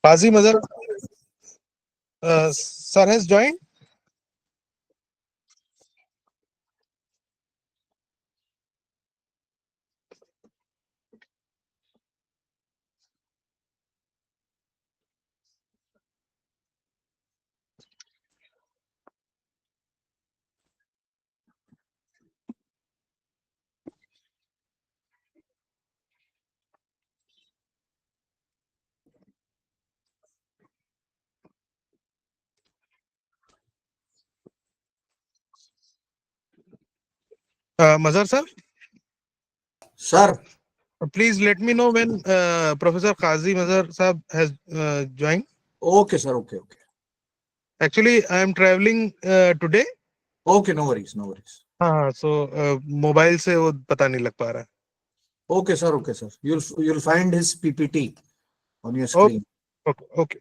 Qazi Mazhar sir has joined. Mazhar sir, Sir, please let me know when Professor Qazi Mazhar sir has joined. okay, sir. Okay. Actually, I am traveling today. Okay, no worries. हाँ, so mobile से वो पता नहीं लग पा रहा है. Okay, sir. You'll find his PPT on your screen. Okay.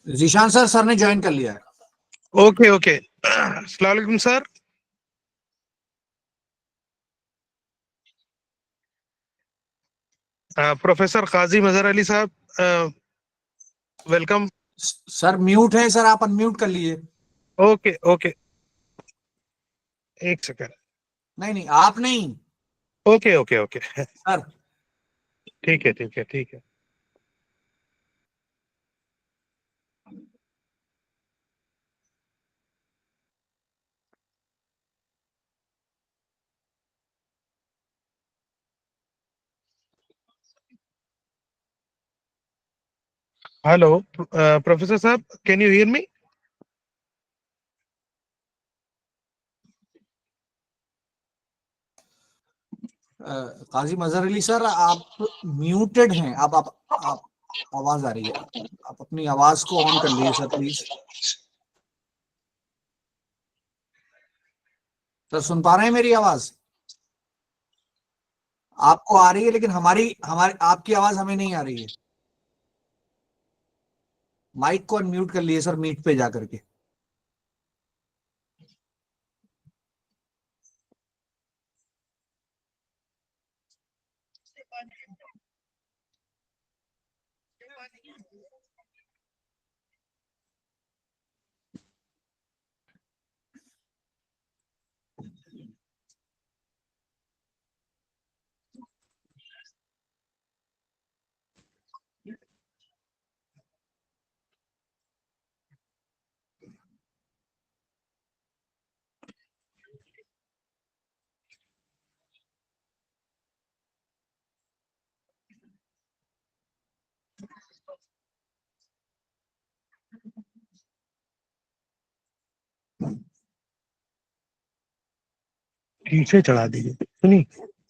Zeeshan sir ने ज्वाइन कर लिया है. Okay. Assalamu alaikum sir. Professor Qazi Mazhar Ali साहब, welcome. सर म्यूट है सर, आप अनम्यूट कर लीजिए. Okay. एक सेकंड. नहीं आप नहीं. Okay. सर ठीक है. Hello, Professor साहब, can you hear me? Kazi Mazhar Ali sir, आप म्यूटेड हैं. आप आवाज आ रही है. आप अपनी आवाज को ऑन कर लीजिए सर प्लीज. सर सुन पा रहे हैं मेरी आवाज? आपको आ रही है, लेकिन हमारी आपकी आवाज हमें नहीं आ रही है। माइक को अनम्यूट कर लिए सर, मीट पे जा करके। शीशे चढ़ा दीजिए, सुनी,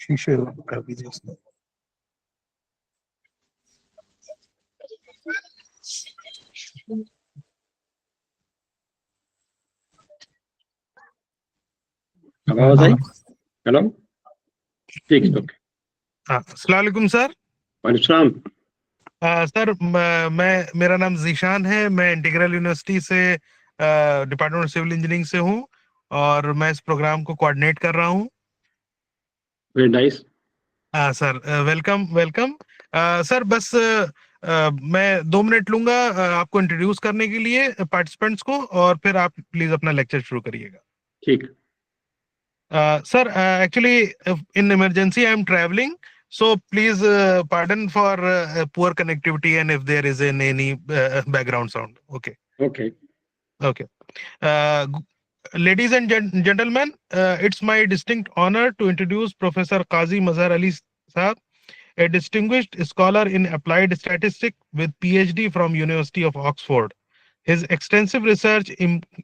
शीशे कर दीजिए उसमें। आवाज आई? हेलो, ठीक है, ओके। हाँ, अस्सलाम वालेकुम सर। वालेकुम। सर मेरा नाम जीशान है, मैं इंटीग्रल यूनिवर्सिटी से डिपार्टमेंट ऑफ सिविल इंजीनियरिंग से हूँ और मैं इस प्रोग्राम को कोऑर्डिनेट कर रहा हूँ। Very nice. Sir welcome welcome. Sir बस मैं 2 मिनट लूंगा आपको इंट्रोड्यूस करने के लिए पार्टिसिपेंट्स को, और फिर आप प्लीज अपना लेक्चर शुरू करिएगा। ठीक। Sir, actually, in emergency, I am traveling. So please pardon for poor connectivity and if there is any background sound. Okay. Okay. Okay. Ladies and gentlemen, it's my distinct honor to introduce Professor Qazi Mazhar Ali Saab, a distinguished scholar in applied statistics with PhD from University of Oxford. His extensive research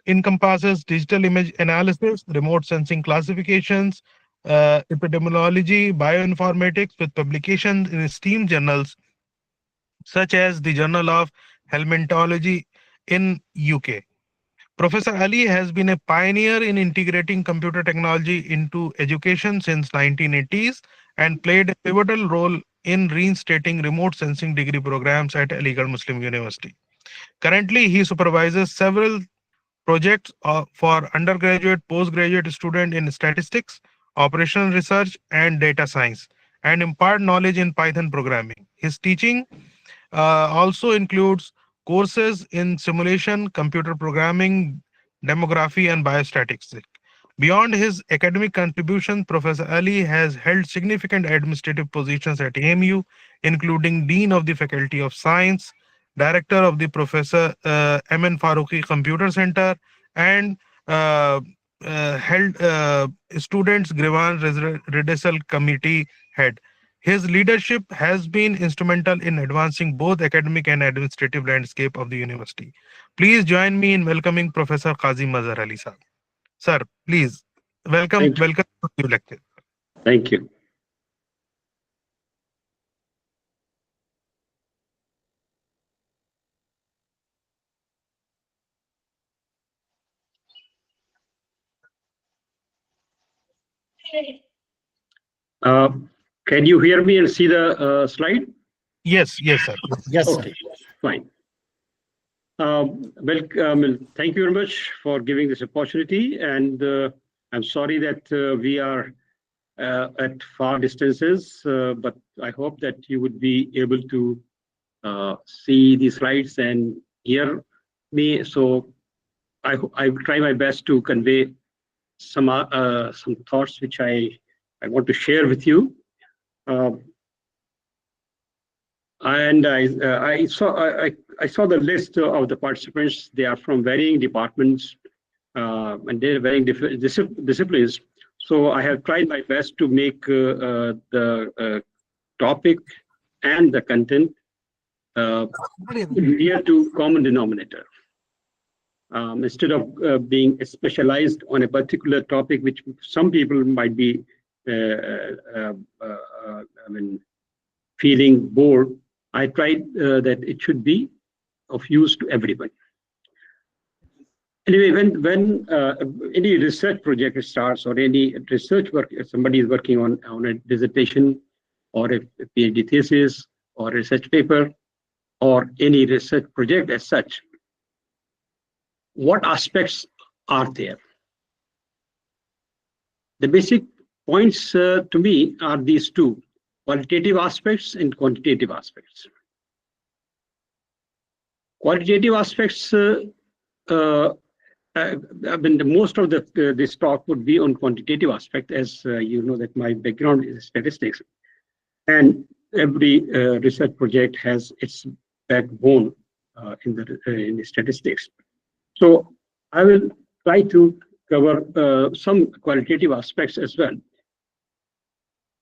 encompasses digital image analysis, remote sensing classifications, epidemiology, bioinformatics, with publications in esteemed journals such as the Journal of Helminthology in UK. Professor Ali has been a pioneer in integrating computer technology into education since 1980s and played a pivotal role in reinstating remote sensing degree programs at Aligarh Muslim University. Currently, he supervises several projects for undergraduate, postgraduate student in statistics, operational research, and data science, and impart knowledge in Python programming. His teaching also includes courses in simulation, computer programming, demography, and biostatistics. Beyond his academic contribution, Professor Ali has held significant administrative positions at AMU, including Dean of the Faculty of Science, Director of the Professor M.N. Farooqi Computer Center, and held Students' Grievance Redressal Committee head. His leadership has been instrumental in advancing both academic and administrative landscape of the university. Please join me in welcoming Professor Qazi Mazhar Ali Sir. Sir, please welcome Thank you. welcome to your lecture. Thank you. Can you hear me and see the slide? Yes, yes, sir. Yes, sir. Okay, fine. Thank you very much for giving this opportunity, and I'm sorry that we are at far distances, but I hope that you would be able to see the slides and hear me. So I will try my best to convey some thoughts which I want to share with you. And I saw the list of the participants. They are from varying departments and they're varying disciplines. So I have tried my best to make the topic and the content near to common denominator. Instead of being specialized on a particular topic, which some people might be feeling bored, I tried that it should be of use to everyone. Anyway, when any research project starts or any research work, somebody is working on a dissertation, or a PhD thesis or research paper or any research project as such, what aspects are there? The basic points to me are these two: qualitative aspects and quantitative aspects. Qualitative aspects, I mean, most of this talk would be on quantitative aspect, as you know that my background is statistics, and every research project has its backbone in the statistics. So I will try to cover some qualitative aspects as well.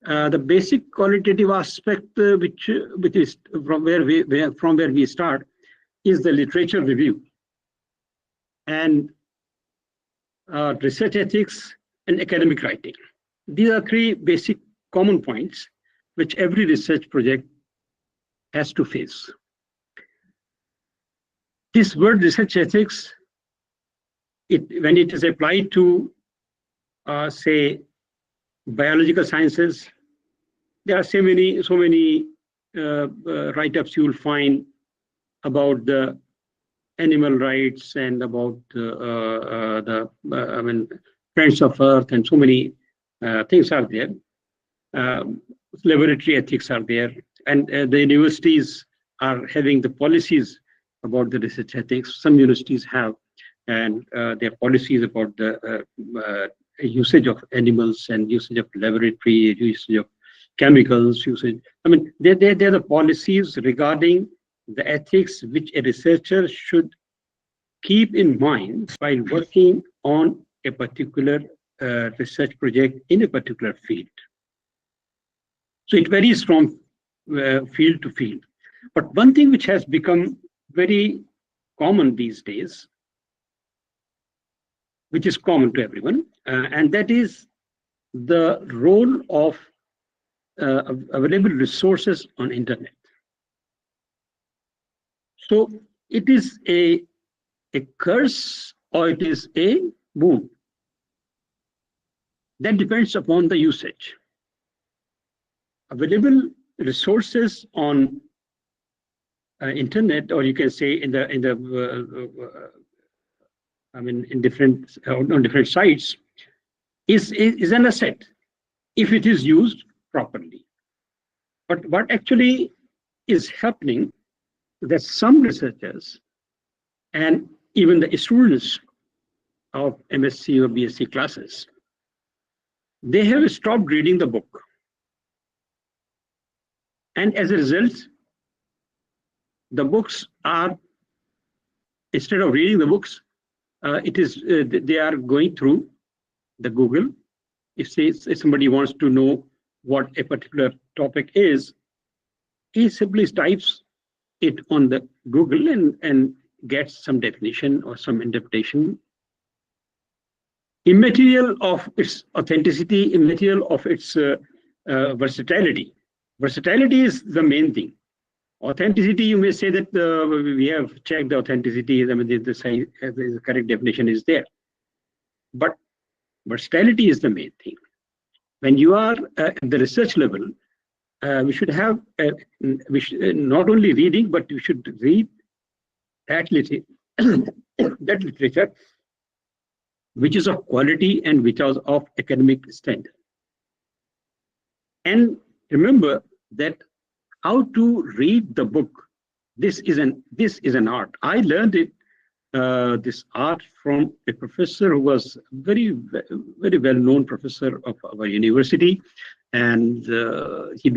The basic qualitative aspect, which is from where we start, is the literature review and research ethics and academic writing. These are three basic common points which every research project has to face. This word research ethics, when it is applied to, say, biological sciences, there are so many write-ups you will find about the animal rights and about I mean, Friends of Earth, and so many things are there. Laboratory ethics are there, and the universities are having the policies about the research ethics. Some universities have, and their policies about the usage of animals and usage of laboratory, usage of chemicals, usage. I mean, they're the policies regarding the ethics which a researcher should keep in mind while working on a particular research project in a particular field. So it varies from field to field. But one thing which has become very common these days, which is common to everyone, and that is the role of available resources on internet. So it is a curse or it is a boon. That depends upon the usage. Available resources on internet, or you can say in different on different sites, is an asset if it is used properly. But what actually is happening, that some researchers and even the students of MSc or BSc classes, they have stopped reading the book. And as a result, the books are, instead of reading the books, they are going through the Google. If somebody wants to know what a particular topic is, he simply types it on the Google and gets some definition or some interpretation. Immaterial of its authenticity, immaterial of its versatility. Versatility is the main thing. Authenticity, you may say that we have checked the authenticity, I mean, the correct definition is there. But versatility is the main thing. When you are at the research level, we should have, not only reading, but we should read that literature which is of quality and which is of academic standard. And remember that how to read the book, this is an art. I learned this art from a professor who was very well-known professor of our university, and he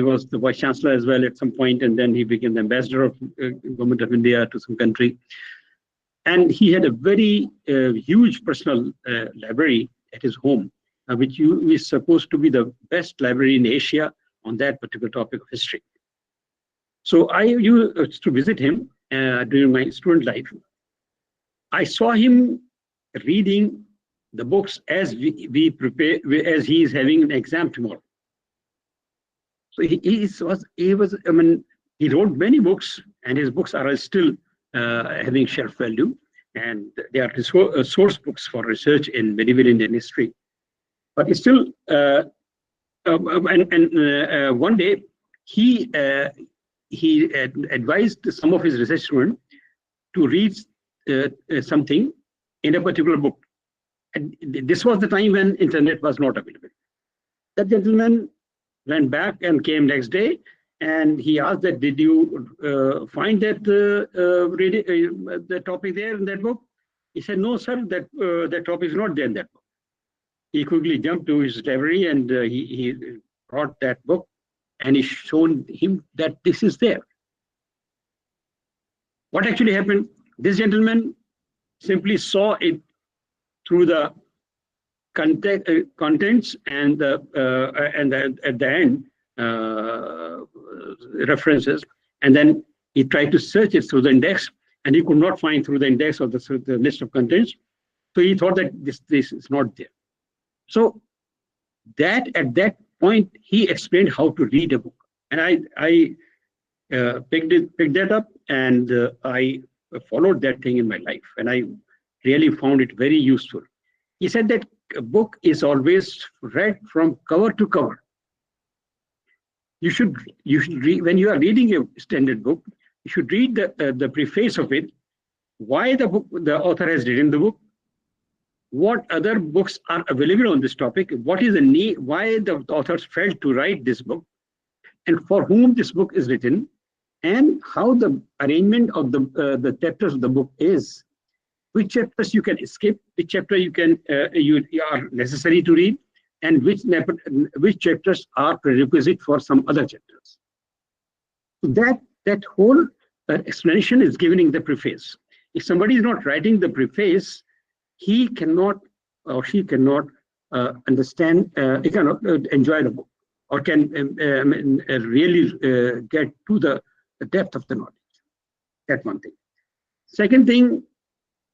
was the vice chancellor as well at some point, and then he became the ambassador of government of India to some country. And he had a very huge personal library at his home, which is supposed to be the best library in Asia on that particular topic of history. So I used to visit him during my student life. I saw him reading the books as we prepare, as he is having an exam tomorrow. So he wrote many books, and his books are still having shelf value, and they are source books for research in medieval Indian history. But still, One day he advised some of his research students to read something in a particular book. And this was the time when internet was not available. That gentleman went back and came next day, and he asked that, did you find that the topic there in that book? He said, no, sir, that topic is not there in that book. He quickly jumped to his library and he brought that book, and he showed him that this is there. What actually happened? This gentleman simply saw it through the contents and at the end references, and then he tried to search it through the index, and he could not find through the index or the list of contents. So he thought that this is not there. So that at that point he explained how to read a book, and I picked that up, and I followed that thing in my life, and I really found it very useful. He said that a book is always read from cover to cover. You should read, when you are reading a standard book, you should read the preface of it, why the author has written the book, what other books are available on this topic, what is the need, why the authors felt to write this book, and for whom this book is written, and how the arrangement of the chapters of the book is, which chapters you can skip, which chapter you are necessary to read, and which chapters are prerequisite for some other chapters. That whole explanation is given in the preface. If somebody is not writing the preface, he cannot or she cannot understand, he cannot enjoy the book, or can really get to the depth of the knowledge. That's one thing. Second thing,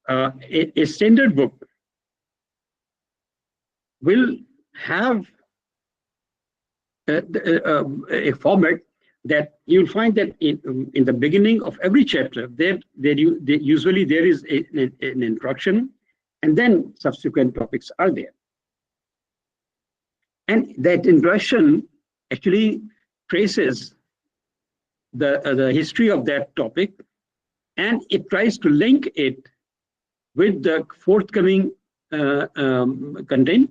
a standard book will have a format that you'll find that in the beginning of every chapter, usually there is an introduction, and then subsequent topics are there. And that introduction actually traces the history of that topic, and it tries to link it with the forthcoming content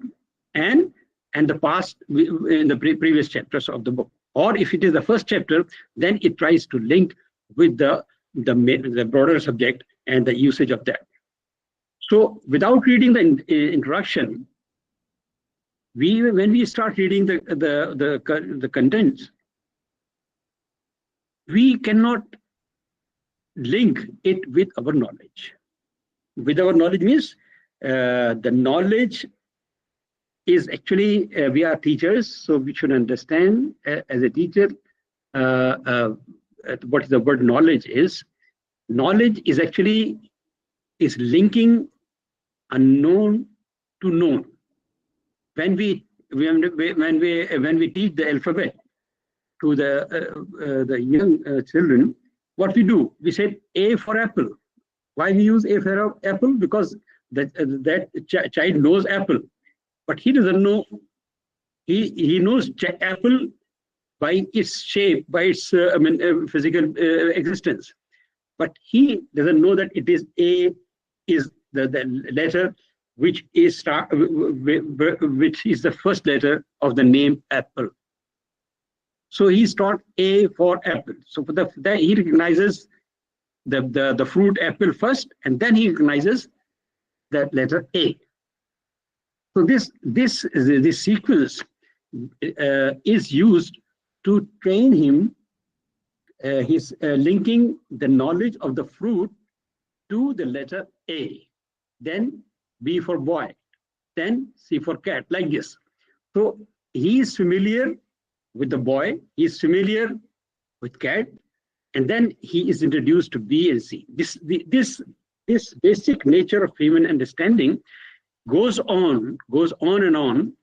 and the past in the previous chapters of the book. Or if it is the first chapter, then it tries to link with the broader subject and the usage of that. So without reading the introduction, when we start reading the contents, we cannot link it with our knowledge. With our knowledge means the knowledge is actually, we are teachers, so we should understand as a teacher what the word knowledge is. Knowledge is actually linking unknown to known. When we teach the alphabet to the young children, what we do, we say A for apple. Why we use A for apple? Because that child knows apple, but he doesn't know. He knows apple by its shape, by its physical existence, but he doesn't know that it is A is the letter which is the first letter of the name apple. So he's taught A for apple. So for he recognizes the fruit apple first, and then he recognizes that letter A. So this sequence is used to train him. He's linking the knowledge of the fruit to the letter A, then B for boy, then C for cat, like this. So he is familiar with the boy, he is familiar with cat, and then he is introduced to B and C. This basic nature of human understanding goes on and on,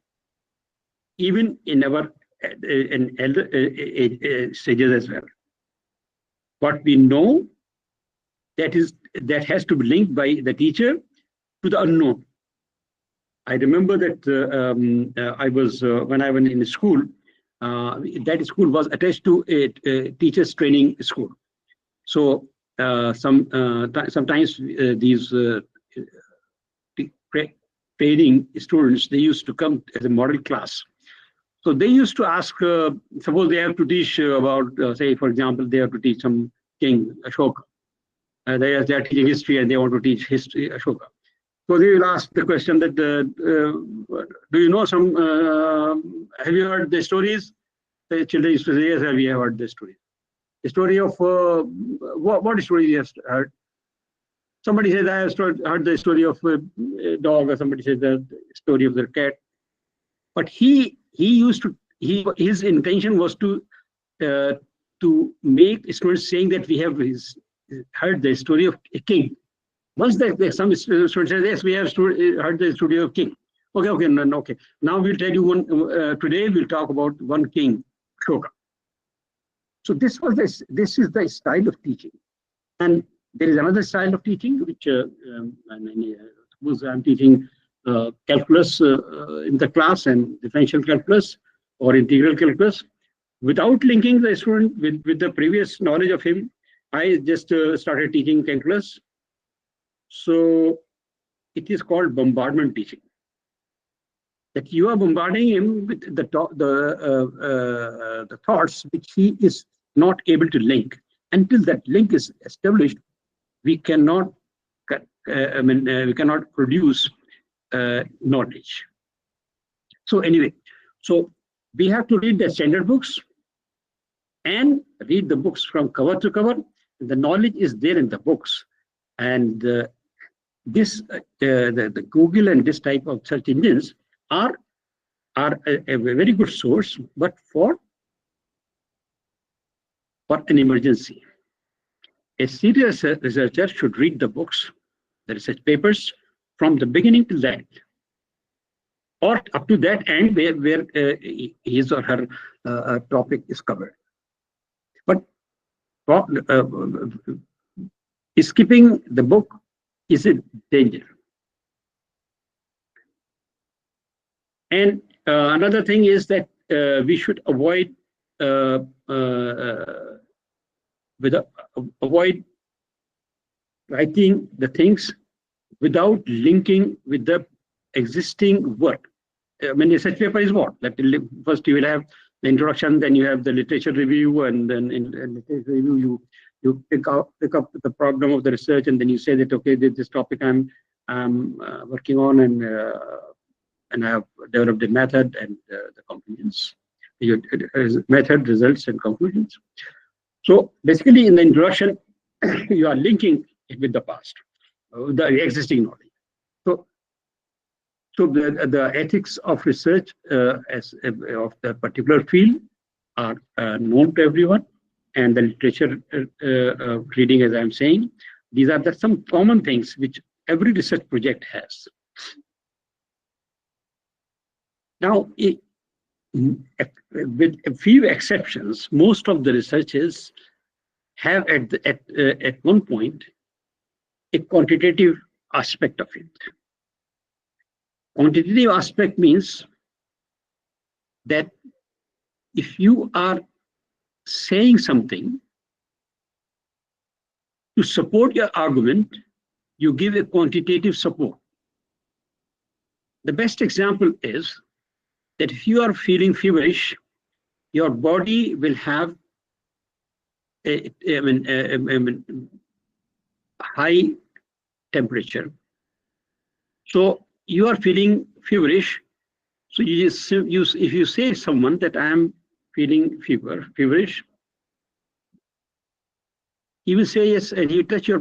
even in our elder stages as well. What we know, that has to be linked by the teacher to the unknown. I remember that I was when I went in school. That school was attached to a teachers training school. So sometimes these training students, they used to come as a model class. So they used to ask, suppose they have to teach about, say, for example, they have to teach some king, Ashoka. They are teaching history and they want to teach history, Ashoka. So they will ask the question that, do you know some, have you heard the stories? The children used to say, yes, we have heard the story. The story of, what story you have heard? Somebody says, I have heard the story of a dog, or somebody says the story of the cat. But he used to, his intention was to make students saying that we have heard the story of a king. Once some students says, yes, we have heard the story of king. Okay, okay. Now we'll tell you one, today we'll talk about one king, Ashoka. So this is the style of teaching. And there is another style of teaching, which suppose I'm teaching calculus in the class, and differential calculus or integral calculus, without linking the student with the previous knowledge of him. I just started teaching calculus. So it is called bombardment teaching. That you are bombarding him with the thoughts which he is not able to link. Until that link is established, we cannot we cannot produce knowledge. So anyway, so we have to read the standard books and read the books from cover to cover. The knowledge is there in the books, and this the Google and this type of search engines are a very good source, but for an emergency. A serious researcher should read the books, the research papers, from the beginning to the end, or up to that end where his or her topic is covered. But skipping the book is a danger. And another thing is that we should avoid writing the things without linking with the existing work. I mean, research paper is what? That first you will have the introduction, then you have the literature review, and then in literature review you pick up the problem of the research, and then you say that, okay, this topic I'm working on, and I have developed a method and the conclusions. Method, results, and conclusions. So basically, in the introduction, you are linking it with the past, the existing knowledge. So the ethics of research of the particular field are known to everyone, and the literature reading, as I'm saying, these are some common things which every research project has. Now, with a few exceptions, most of the researchers have at one point a quantitative aspect of it. Quantitative aspect means that if you are saying something to support your argument, you give a quantitative support. The best example is that if you are feeling feverish, your body will have a high temperature. So you are feeling feverish. So if you say to someone that I am feeling feverish, he will say yes, and you touch your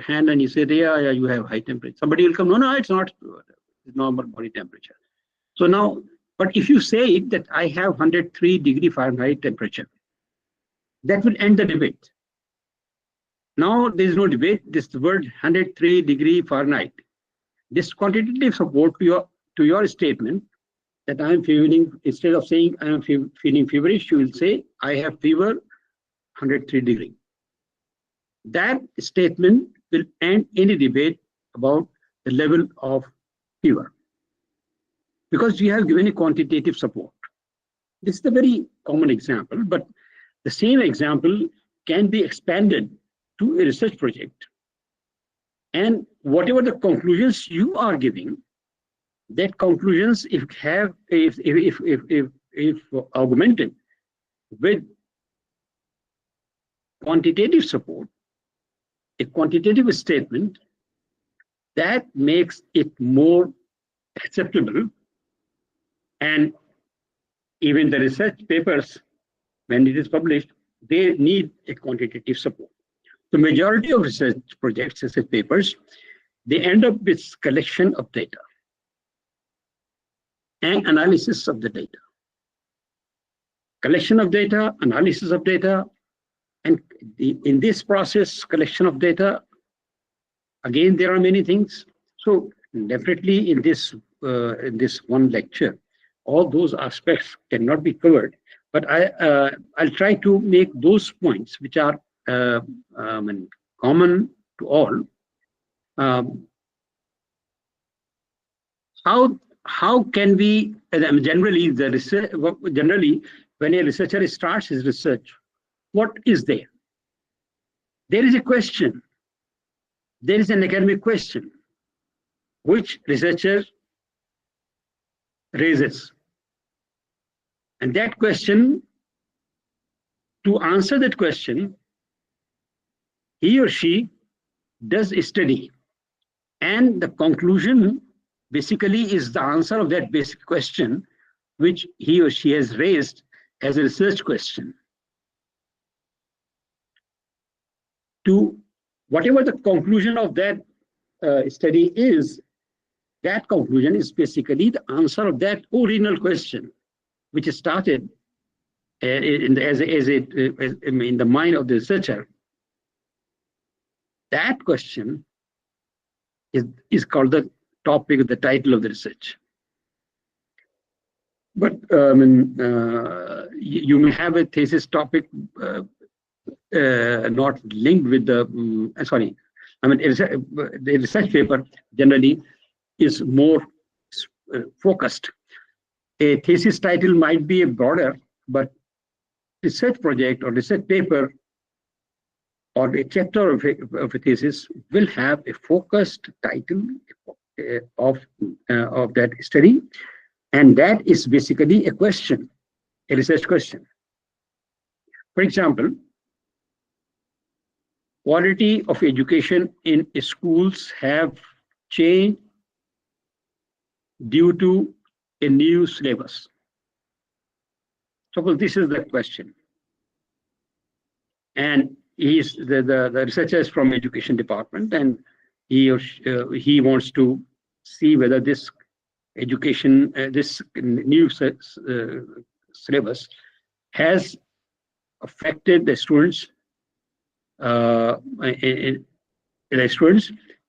hand and you say, yeah, you have high temperature. Somebody will come, no, it's not, it's normal body temperature. So now, but if you say that I have 103 degree Fahrenheit temperature, that will end the debate. Now there is no debate. This word 103 degree Fahrenheit. This quantitative support to your statement that I am feeling, instead of saying I am feeling feverish, you will say I have fever 103 degree. That statement will end any debate about the level of fewer, because you have given a quantitative support. This is a very common example, but the same example can be expanded to a research project. And whatever the conclusions you are giving, that conclusions, if augmented with quantitative support, a quantitative statement, that makes it more acceptable. And even the research papers, when it is published, they need a quantitative support. The majority of research projects, research papers, they end up with collection of data and analysis of the data. Collection of data, analysis of data, and in this process, collection of data, again, there are many things. So definitely in this one lecture, all those aspects cannot be covered. But I'll try to make those points which are common to all. How can we generally when a researcher starts his research, what is there? There is a question. There is an academic question which researcher raises. And that question, to answer that question, he or she does a study. And the conclusion basically is the answer of that basic question, which he or she has raised as a research question. To whatever the conclusion of that study is, that conclusion is basically the answer of that original question, which started in the mind of the researcher. That question is called the topic, the title of the research. But you may have a thesis topic not linked with the the research paper generally is more focused. A thesis title might be a broader, but research project or research paper or a chapter of a thesis will have a focused title of that study, and that is basically a question, a research question. For example, quality of education in schools have changed due to a new syllabus. Suppose this is the question, and the researcher is from education department, and he wants to see whether this education, this new syllabus has affected the students,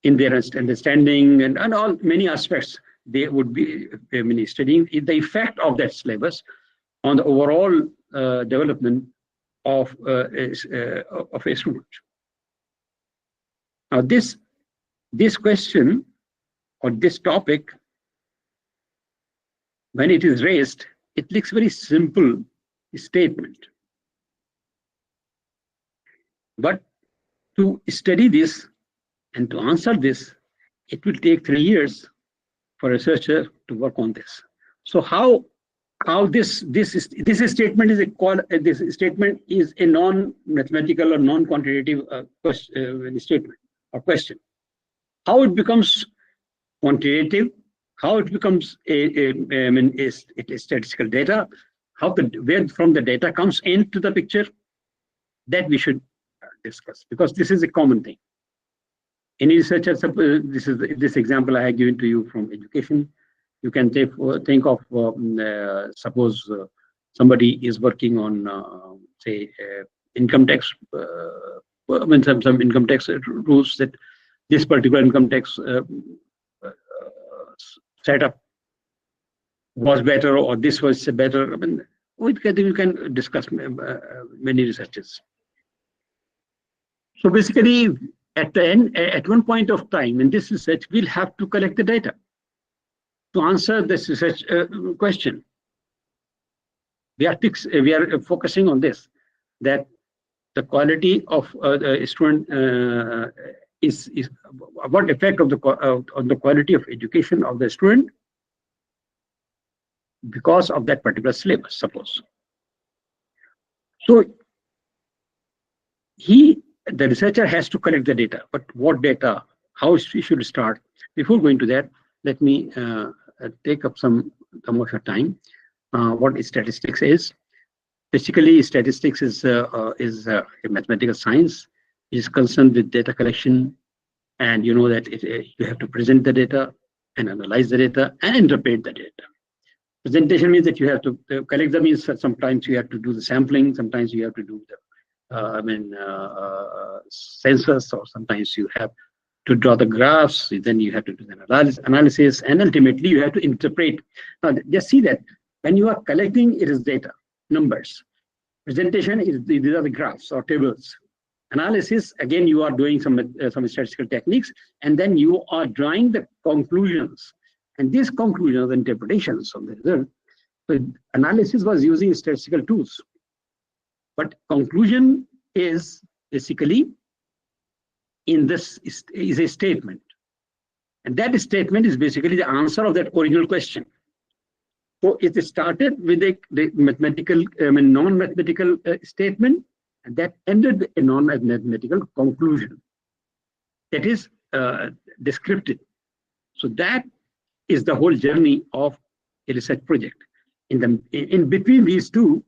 in their understanding and all many aspects. They would be studying the effect of that syllabus on the overall development of a student. Now, this question or this topic, when it is raised, it looks very simple statement. But to study this and to answer this, it will take 3 years for a researcher to work on this. So how this statement is a non-mathematical or non-quantitative statement or question. How it becomes quantitative, how it becomes a statistical data, where from the data comes into the picture, that we should discuss, because this is a common thing. Any researcher, this example I have given to you from education. You can think of suppose somebody is working on say income tax, some income tax rules, that this particular income tax setup was better or this was better. I mean, we can discuss many researches. So basically, at the end, at one point of time in this research, we'll have to collect the data. to answer this research question. We are focusing on this, that the quality of a student is what effect of on the quality of education of the student because of that particular syllabus, suppose. So the researcher has to collect the data, but what data, how she should start. Before going to that, let me take up some of your time. What statistics is. Basically, statistics is a mathematical science. It is concerned with data collection, and you know that you have to present the data and analyze the data and interpret the data. Presentation means that you have to collect the means. Sometimes you have to do the sampling, sometimes you have to do the census, or sometimes you have to draw the graphs, then you have to do the analysis, and ultimately you have to interpret. Now, just see that when you are collecting, it is data, numbers. Presentation is these are the graphs or tables. Analysis, again, you are doing some statistical techniques, and then you are drawing the conclusions. And these conclusions, interpretations of the result. So analysis was using statistical tools, but conclusion is basically in this is a statement, and that statement is basically the answer of that original question. So it started with a mathematical, non-mathematical statement, and that ended with a non-mathematical conclusion. That is descriptive. So that is the whole journey of a research project. In between these two,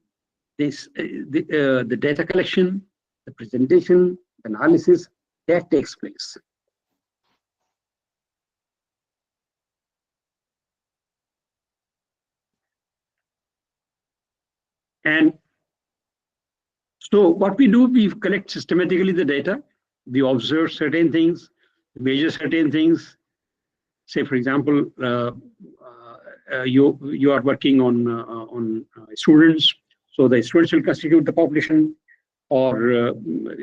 the data collection, the presentation, the analysis, that takes place. And so what we do, we collect systematically the data, we observe certain things, measure certain things. Say, for example, you are working on students, so the students will constitute the population, or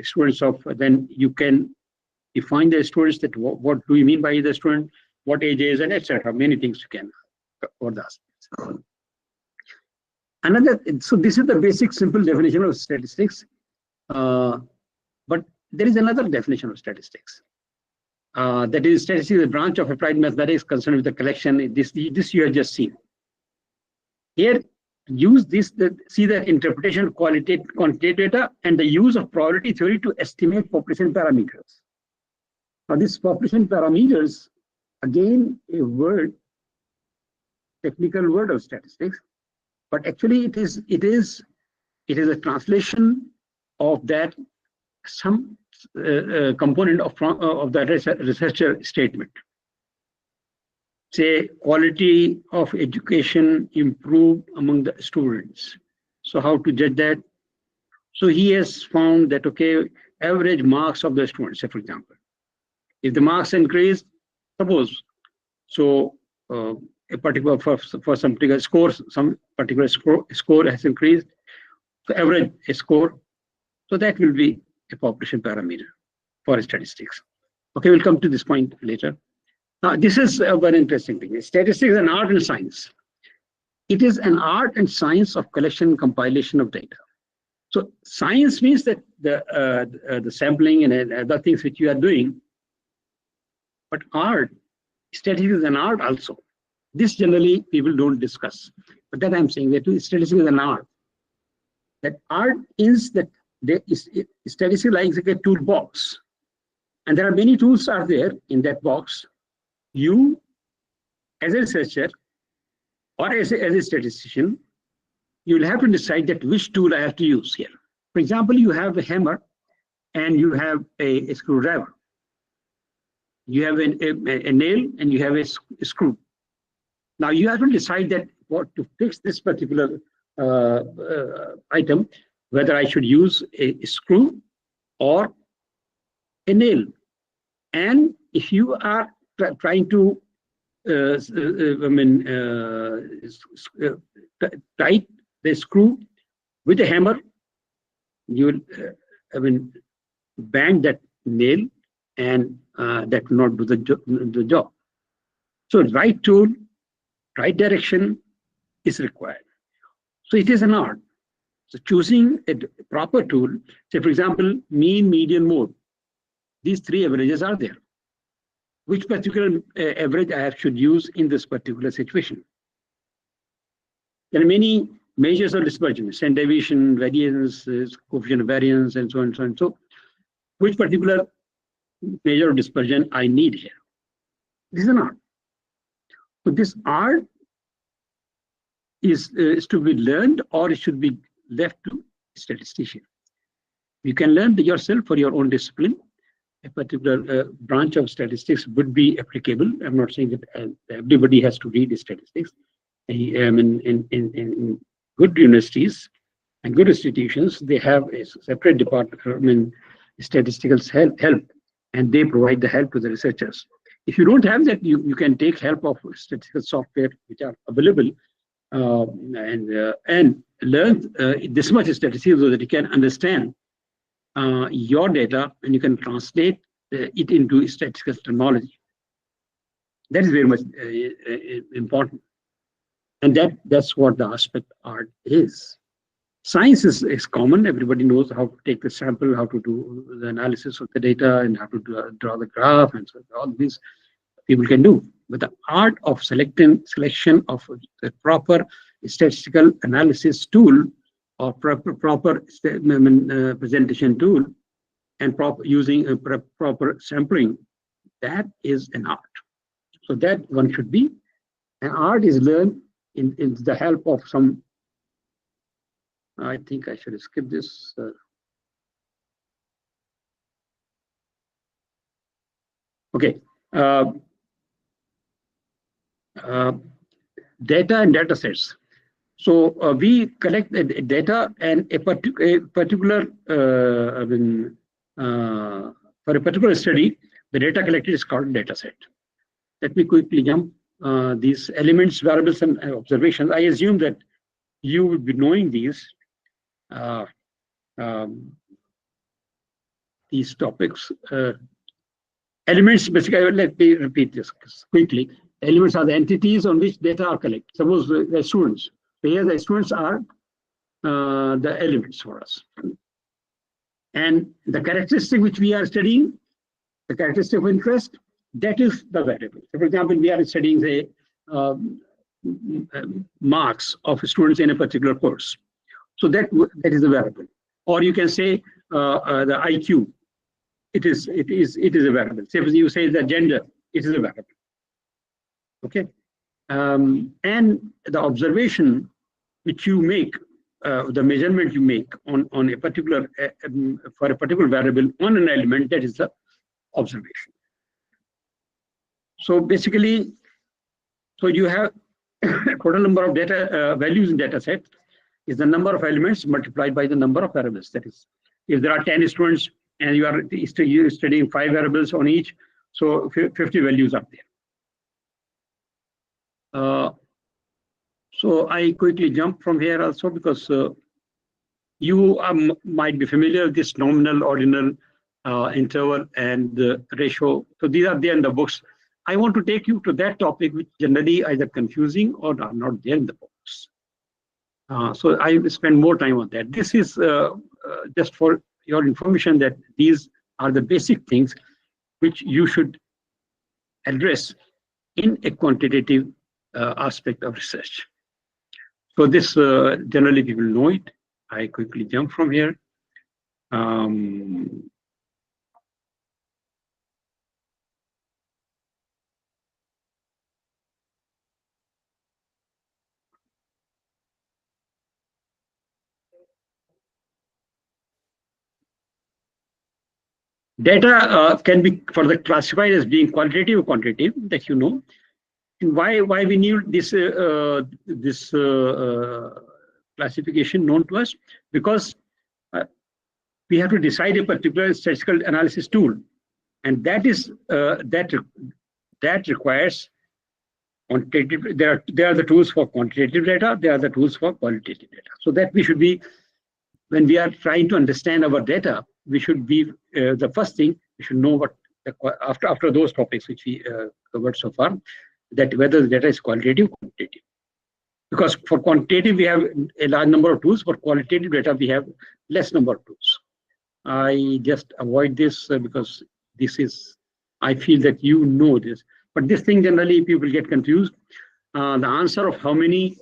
students of, then you can define the students, that what do you mean by the student, what age is, and etc. Many things you can cover the aspects. So this is the basic simple definition of statistics, but there is another definition of statistics. That is, statistics is a branch of applied mathematics concerned with the collection. This you have just seen. Here, use this, see the interpretation of quantitative data and the use of probability theory to estimate population parameters. Now, this population parameters, again, a word, technical word of statistics, but actually it is a translation of that some component of the researcher statement. Say, quality of education improved among the students. So how to judge that? So he has found that, okay, average marks of the students, say, for example, if the marks increase, suppose, so a particular for some particular score, some particular score has increased, so average score, so that will be a population parameter for statistics. Okay, we'll come to this point later. Now, this is a very interesting thing. Statistics is an art and science. It is an art and science of collection and compilation of data. So science means that the sampling and other things which you are doing, but art, statistics is an art also. This generally people don't discuss, but that I'm saying that statistics is an art. That art is that statistics like a toolbox, and there are many tools are there in that box. You, as a researcher or as a statistician, you will have to decide that which tool I have to use here. For example, you have a hammer and you have a screwdriver. You have a nail and you have a screw. Now you have to decide that what to fix this particular item, whether I should use a screw or a nail. And if you are trying to tight the screw with a hammer, you will bang that nail, and that will not do the job. So right tool right direction is required. So it is an art. So choosing a proper tool, say for example, mean, median, mode, these three averages are there. Which particular average I should use in this particular situation? There are many measures of dispersion, standard deviation, variance, coefficient of variance, and so on and so on. So which particular measure of dispersion I need here? This is an art. So this art is to be learned, or it should be left to statistician. You can learn yourself for your own discipline. A particular branch of statistics would be applicable. I'm not saying that everybody has to read statistics. In good universities and good institutions, they have a separate department, statistical help, and they provide the help to the researchers. If you don't have that, you can take help of statistical software which are available and learn this much statistics so that you can understand your data and you can translate it into statistical terminology. That is very much important. And that's what the aspect art is. Science is common. Everybody knows how to take the sample, how to do the analysis of the data, and how to draw the graph, and so all these people can do. But the art of selection of the proper statistical analysis tool or proper presentation tool and using a proper sampling, that is an art. So that one should be. An art is learned in the help of some. I think I should skip this. Okay. Data and data sets. So we collect the data, and a particular for a particular study, the data collected is called data set. Let me quickly jump these elements, variables, and observations. I assume that you would be knowing these topics. Elements, basically, let me repeat this quickly. Elements are the entities on which data are collected. Suppose the students. So here the students are the elements for us. And the characteristic which we are studying, the characteristic of interest, that is the variable. So for example, we are studying the marks of students in a particular course. So that is a variable. Or you can say the IQ. It is a variable. Say you say the gender, it is a variable. Okay. And the observation which you make, the measurement you make on a particular for a particular variable on an element, that is the observation. So basically, so you have total number of data values in data set is the number of elements multiplied by the number of variables. That is, if there are 10 students and you are studying 5 variables on each, so 50 values are there. So I quickly jump from here also because you might be familiar with this nominal, ordinal, interval, and ratio. So these are there in the books. I want to take you to that topic which generally either confusing or are not there in the books. So I will spend more time on that. This is just for your information that these are the basic things which you should address in a quantitative aspect of research. So this generally people know it. I quickly jump from here. Data can be further classified as being qualitative or quantitative, that you know. And why we need this classification known to us? Because we have to decide a particular statistical analysis tool, and that is that requires quantitative. There are the tools for quantitative data. There are the tools for qualitative data. So that we should be, when we are trying to understand our data, we should be the first thing we should know what after those topics which we covered so far. that whether the data is qualitative or quantitative. Because for quantitative, we have a large number of tools. For qualitative data, we have less number of tools. I just avoid this because this is, I feel that you know this. But this thing generally people get confused. The answer of how many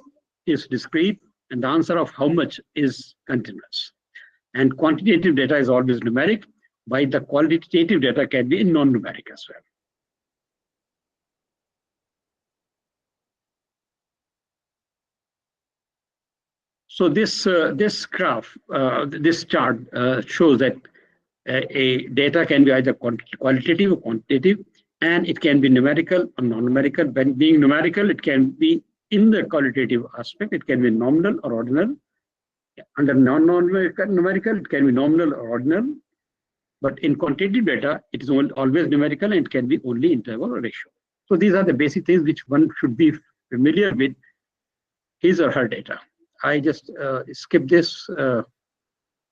is discrete and the answer of how much is continuous. And quantitative data is always numeric, while the qualitative data can be non-numeric as well. So this graph, this chart shows that a data can be either qualitative or quantitative, and it can be numerical or non-numerical. When being numerical, it can be in the qualitative aspect, it can be nominal or ordinal. Under non-numerical, it can be nominal or ordinal. But in quantitative data, it is always numerical and it can be only interval or ratio. So these are the basic things which one should be familiar with his or her data. I just skip this.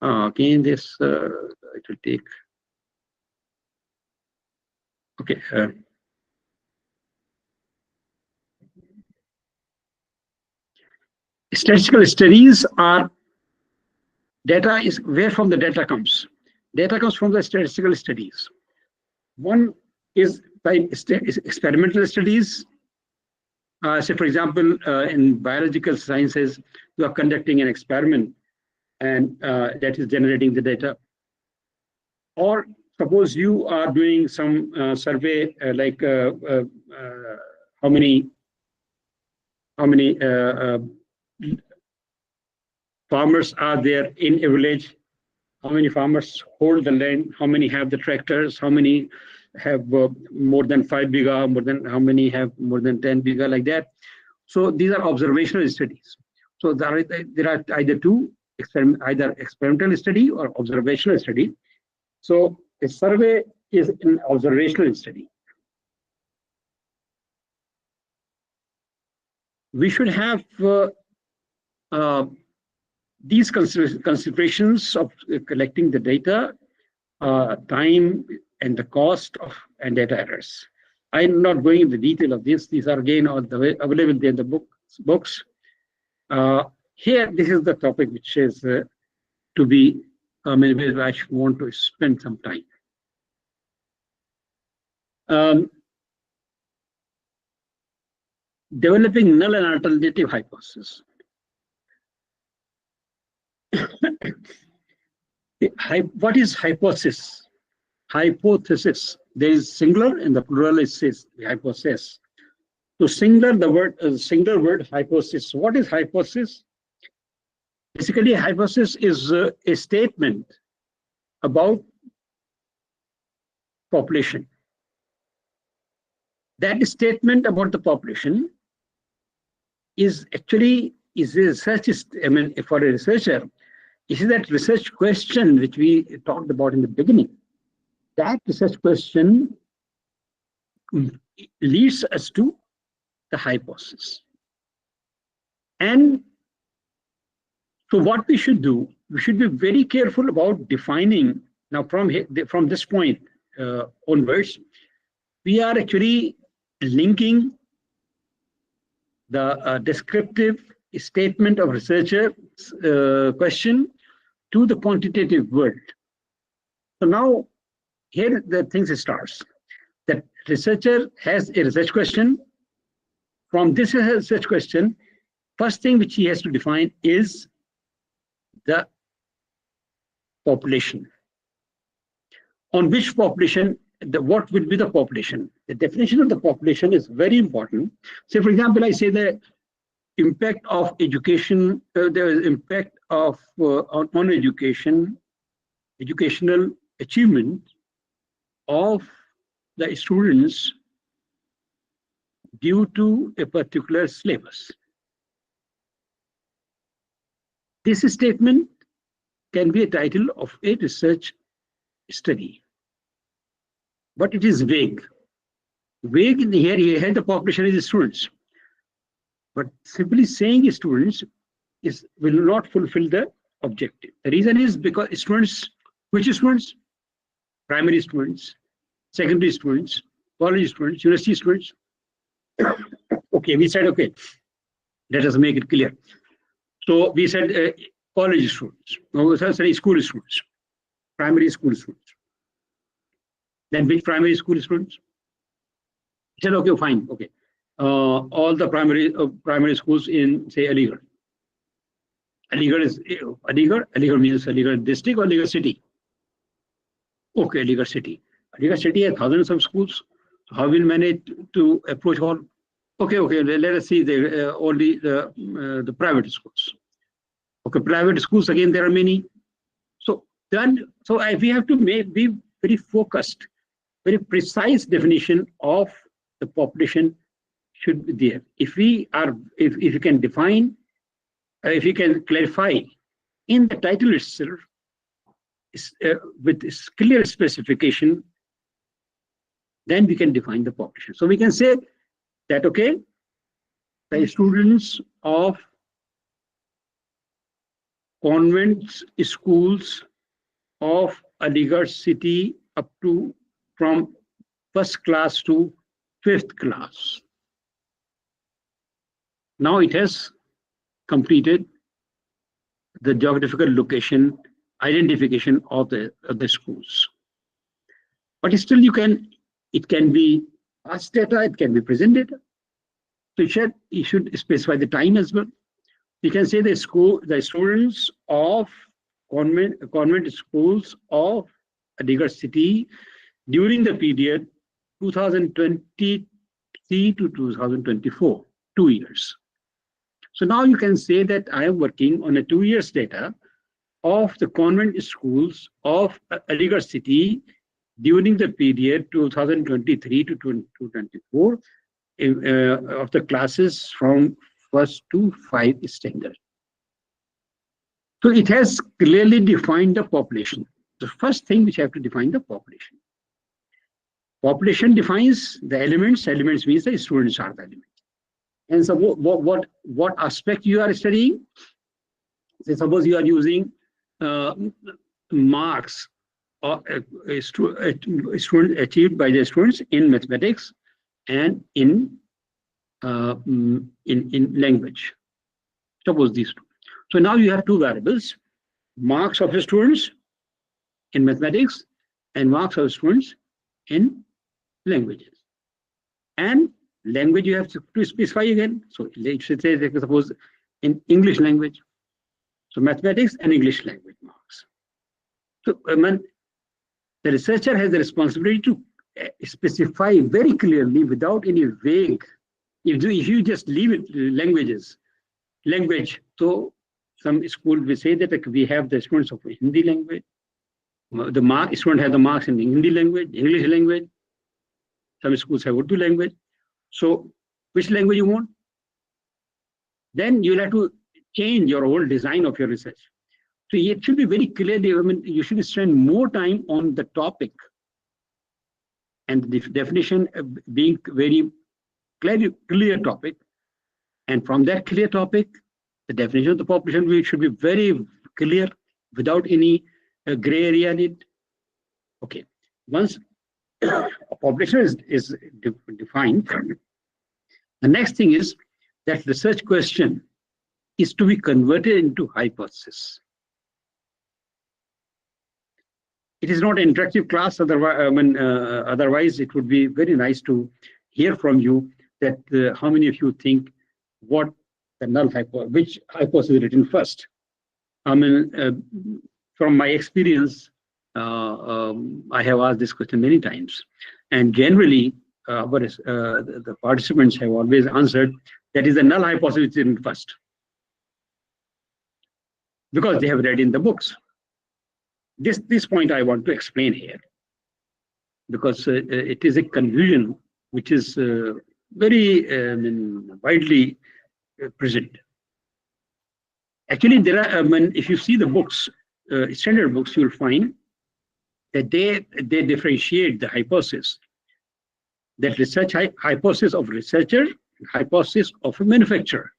Again, this it will take. Okay. Statistical studies are data is where from the data comes. Data comes from the statistical studies. One is by experimental studies. Say, for example, in biological sciences, you are conducting an experiment and that is generating the data. Or suppose you are doing some survey like how many farmers are there in a village, how many farmers hold the land, how many have the tractors, how many have more than 5 biga, more than how many have more than 10 biga, like that. So these are observational studies. So there are either two, either experimental study or observational study. So a survey is an observational study. We should have these considerations of collecting the data, time and the cost of and data errors. I'm not going into the detail of this. These are again available in the books. Here, this is the topic which is to be, where I want to spend some time. Developing null and alternative hypothesis. What is hypothesis? Hypothesis. There is singular and the plural is hypothesis. So singular word hypothesis. What is hypothesis? Basically, a hypothesis is a statement about population. That statement about the population is actually a research. For a researcher, this is that research question which we talked about in the beginning. That research question leads us to the hypothesis. And so what we should do, we should be very careful about defining. Now from this point onwards, we are actually linking the descriptive statement of researcher question to the quantitative world. So now here the things starts. That researcher has a research question. From this research question, first thing which he has to define is the population. On which population, what will be the population? The definition of the population is very important. Say, for example, I say the impact of education, the impact of on education, educational achievement of the students due to a particular syllabus. This statement can be a title of a research study, but it is vague. Vague in here the population is students, but simply saying students will not fulfill the objective. The reason is because students, which students? Primary students, secondary students, college students, university students. Okay, we said, okay, let us make it clear. So we said college students, no, sorry, school students, primary school students. Then which primary school students? We said, okay, fine, okay. All the primary schools in, say, Aligarh. Aligarh means Aligarh district or Aligarh city. Okay, Aligarh city. Aligarh city has thousands of schools. How will manage to approach all? Okay, let us see only the private schools. Okay, private schools, again, there are many. So then, we have to be very focused, very precise definition of the population should be there. If we can define, if we can clarify in the title itself, with this clear specification, then we can define the population. So we can say that, okay, the students of convent schools of Aligarh city up to from 1st class to 5th class. Now it has completed the geographical location identification of the schools. But still it can be past data, it can be present data. So you should specify the time as well. You can say the students of convent schools of Aligarh city during the period 2023 to 2024, 2 years. So now you can say that I am working on a 2 years data of the convent schools of Aligarh city during the period 2023 to 2024 of the classes from 1st to 5th standard. So it has clearly defined the population. The first thing which I have to define the population. Population defines the elements. Elements means the students are the elements. And so what aspect you are studying? Say suppose you are using marks or student achieved by the students in mathematics and in language. Suppose these two. So now you have two variables: marks of the students in mathematics and marks of students in languages. And language you have to specify again. So let's say, suppose in English language. So mathematics and English language marks. So the researcher has the responsibility to specify very clearly without any vague. If you just leave it language, so some school will say that we have the students of Hindi language. The student has the marks in Hindi language, English language. Some schools have Urdu language. So which language you want? Then you'll have to change your whole design of your research. So it should be very clear. I mean, you should spend more time on the topic and the definition being very clear topic. And from that clear topic, the definition of the population should be very clear without any gray area in it. Okay, once a population is defined, the next thing is that research question is to be converted into hypothesis. It is not an interactive class, otherwise it would be very nice to hear from you that how many of you think what the null hypothesis, which hypothesis is written first. I mean, from my experience, I have asked this question many times, and generally the participants have always answered that is the null hypothesis written first, because they have read in the books. This point I want to explain here, because it is a confusion which is very widely present. Actually, there are, if you see the books, standard books, you'll find that they differentiate the hypothesis. That research hypothesis of researcher, hypothesis of a manufacturer.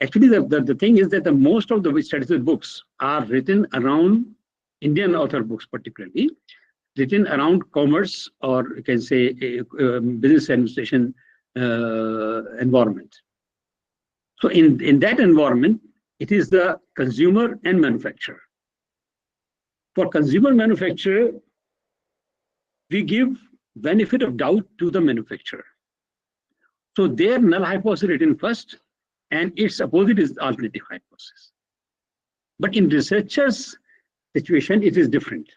Actually, the thing is that the most of the statistical books are written around Indian author books, particularly written around commerce, or you can say business administration environment. So in that environment, it is the consumer and manufacturer. For consumer manufacturer, we give benefit of doubt to the manufacturer. So their null hypothesis written first, and its opposite is alternative hypothesis. But in researchers' situation, it is different.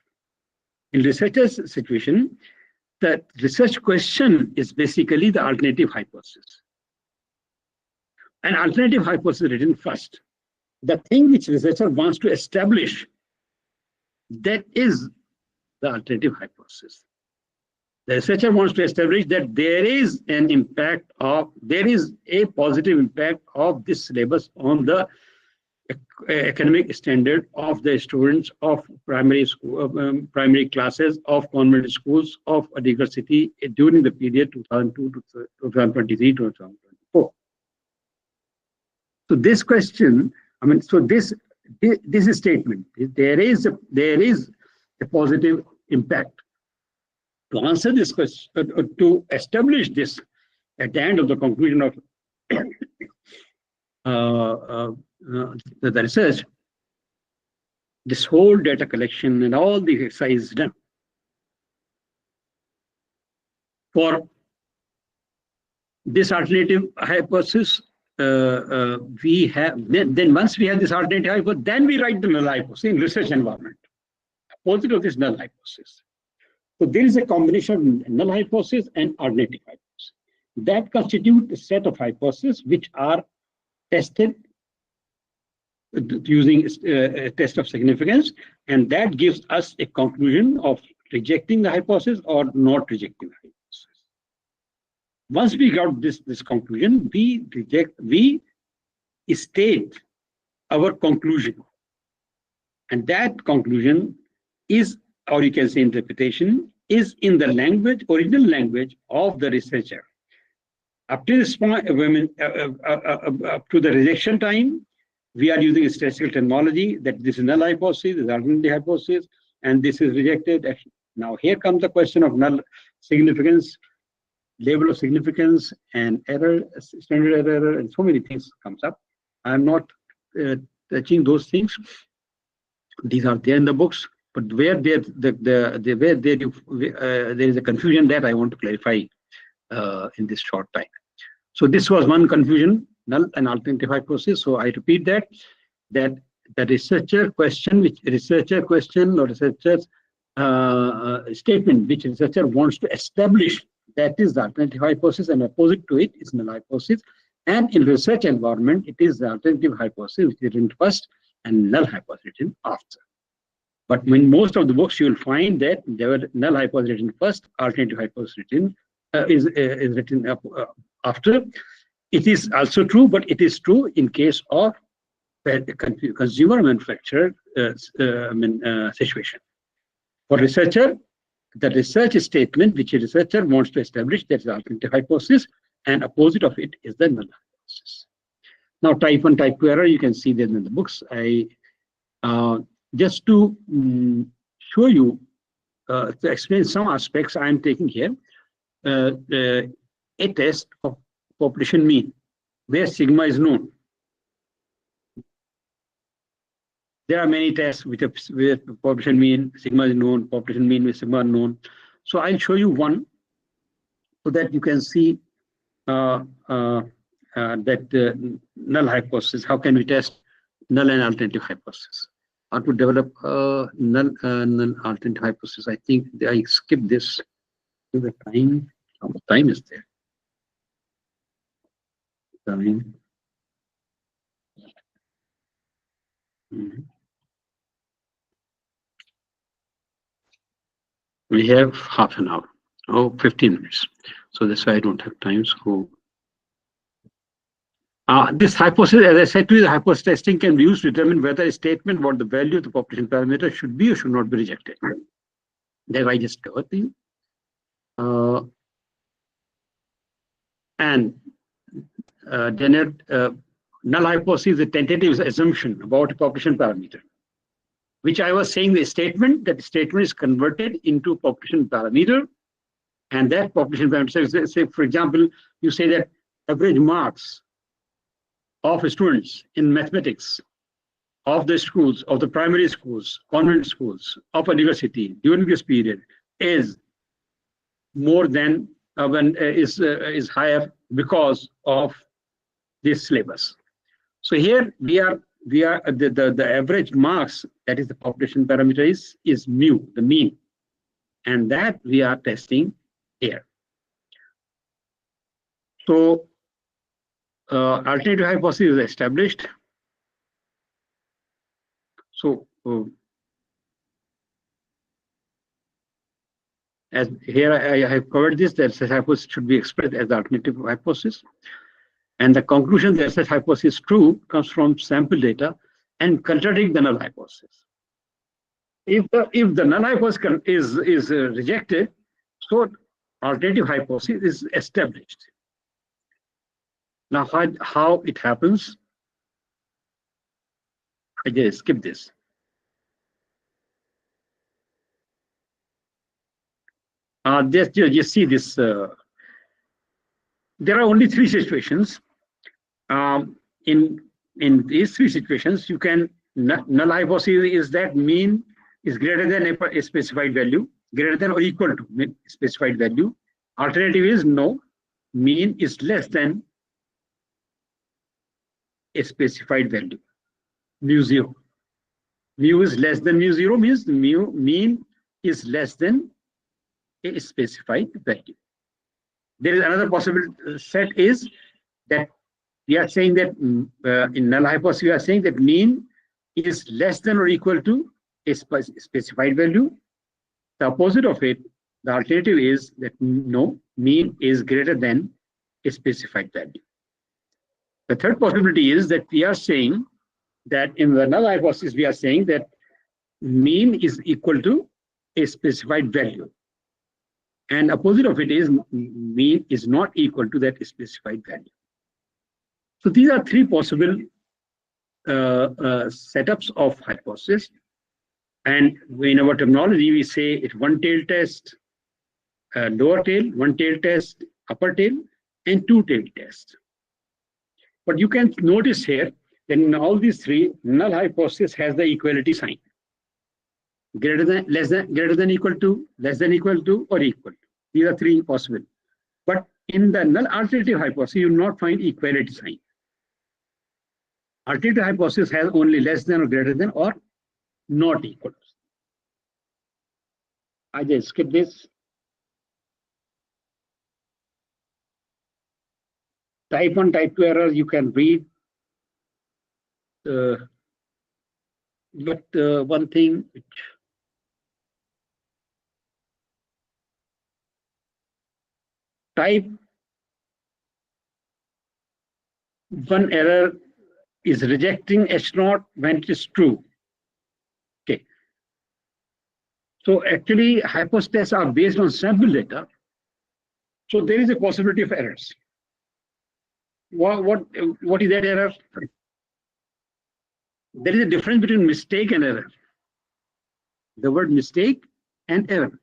In researchers' situation, the research question is basically the alternative hypothesis. An alternative hypothesis written first. The thing which researcher wants to establish, that is the alternative hypothesis. The researcher wants to establish that there is an impact of, there is a positive impact of this syllabus on the academic standard of the students of primary school, primary classes of convent schools of Aligarh city during the period 2002 to 2023 to 2024. So this question, I mean, so this is statement. There is a positive impact. To answer this question, to establish this at the end of the conclusion of the research, this whole data collection and all the exercise is done. For this alternative hypothesis, we have, then once we have this alternative hypothesis, then we write the null hypothesis in research environment, opposite of this null hypothesis. So there is a combination of null hypothesis and alternative hypothesis. That constitute a set of hypotheses which are tested using a test of significance, and that gives us a conclusion of rejecting the hypothesis or not rejecting the hypothesis. Once we got this conclusion, we state our conclusion, and that conclusion is, or you can say interpretation, is in the language, original language of the researcher. Up to this point, up to the rejection time, we are using a statistical terminology that this is null hypothesis, this is alternative hypothesis, and this is rejected. Now here comes the question of null significance, label of significance, and error, standard error, and so many things comes up. I'm not touching those things. These are there in the books. But where there is a confusion that I want to clarify in this short time. So this was one confusion, null and alternative hypothesis. So I repeat that the researcher question, which researcher question or researcher's statement, which researcher wants to establish, that is the alternative hypothesis, and opposite to it is null hypothesis. And in research environment, it is the alternative hypothesis which is written first and null hypothesis written after. But in most of the books, you will find that there were null hypothesis written first, alternative hypothesis written is written after. It is also true, but it is true in case of consumer manufacturer situation. For researcher, the research statement which a researcher wants to establish, that is the alternative hypothesis, and opposite of it is the null hypothesis. Now, type 1, type 2 error, you can see them in the books. Just to show you, to explain some aspects I am taking here, a test of population mean, where sigma is known. There are many tests where population mean, sigma is known, population mean with sigma known. So I'll show you one so that you can see that null hypothesis, how can we test null and alternative hypothesis. How to develop null alternative hypothesis. I think I skipped this to the time. How much time is there? Time. We have half an hour. Oh, 15 minutes. So that's why I don't have time. So this hypothesis, as I said to you, the hypothesis testing can be used to determine whether a statement about the value of the population parameter should be or should not be rejected. That I just covered to you. And null hypothesis is a tentative assumption about a population parameter, which I was saying the statement, that the statement is converted into population parameter And that population parameter, say for example, you say that average marks of students in mathematics of the schools, of the primary schools, convent schools, of a university during this period is more than is higher because of this syllabus. So here we are the average marks, that is the population parameter, is mu, the mean, and that we are testing here. So alternative hypothesis is established. So as here I have covered this, that such hypothesis should be expressed as the alternative hypothesis. And the conclusion that such hypothesis is true comes from sample data and contradict the null hypothesis. If the null hypothesis is rejected, so alternative hypothesis is established. Now how it happens? I just skip this. Just see this. There are only three situations. In these three situations, you can null hypothesis is that mean is greater than a specified value, greater than or equal to specified value. Alternative is no, mean is less than a specified value, mu 0. Mu is less than mu 0 means the mean is less than a specified value. There is another possible set is that we are saying that in null hypothesis we are saying that mean is less than or equal to a specified value. The opposite of it, the alternative is that no, mean is greater than a specified value. The third possibility is that we are saying that in the null hypothesis we are saying that mean is equal to a specified value, and opposite of it is mean is not equal to that specified value. So these are three possible setups of hypothesis, and in our terminology we say it one-tail test, lower tail, one-tail test, upper tail, and two-tail test. But you can notice here that in all these three, null hypothesis has the equality sign: greater than, less than, greater than equal to, less than equal to, or equal to. These are three possible. But in the null alternative hypothesis, you will not find equality sign. Alternative hypothesis has only less than or greater than or not equal. I just skip this. Type 1, type 2 errors you can read. But one thing which type 1 error is rejecting H0 when it is true. Okay. So actually hypotheses are based on sample data. So there is a possibility of errors. What is that error? There is a difference between mistake and error. The word mistake and error.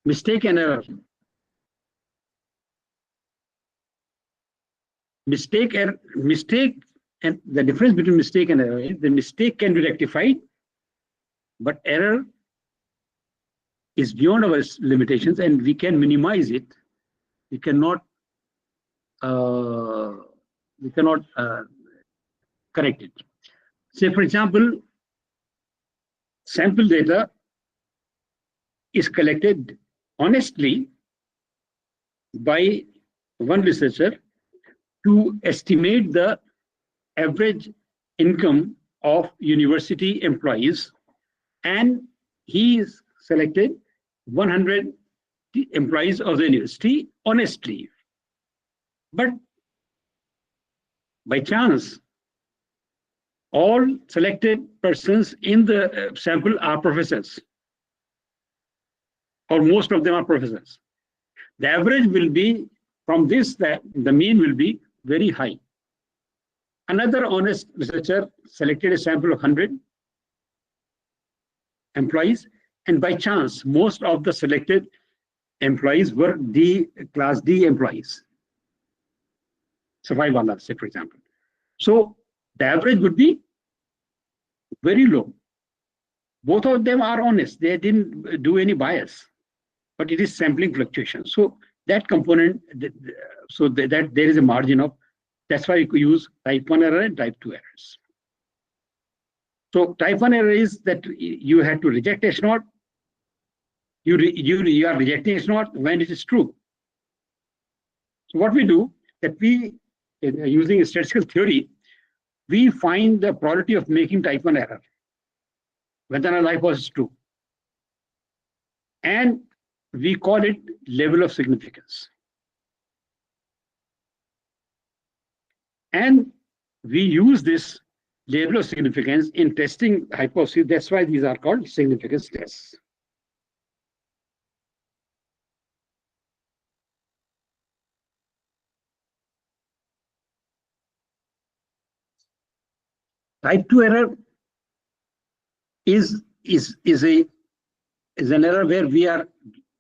Mistake and error. Mistake and the difference between mistake and error is the mistake can be rectified, but error is beyond our limitations and we can minimize it. We cannot correct it. Say for example, sample data is collected honestly by one researcher to estimate the average income of university employees, and he is selected 100 employees of the university honestly. But by chance, all selected persons in the sample are professors, or most of them are professors. The average will be from this, that the mean will be very high. Another honest researcher selected a sample of 100 employees, And by chance, most of the selected employees were class D employees. Survival, let's say, for example. So the average would be very low. Both of them are honest. They didn't do any bias, but it is sampling fluctuation. So that component, that there is a margin of, that's why you use type 1 error and type 2 errors. So type 1 error is that you have to reject H0. You are rejecting H0 when it is true. So what we do, that we, using statistical theory, we find the probability of making type 1 error, whether a hypothesis is true. And we call it level of significance. And we use this level of significance in testing hypotheses. That's why these are called significance tests. Type 2 error is an error where we are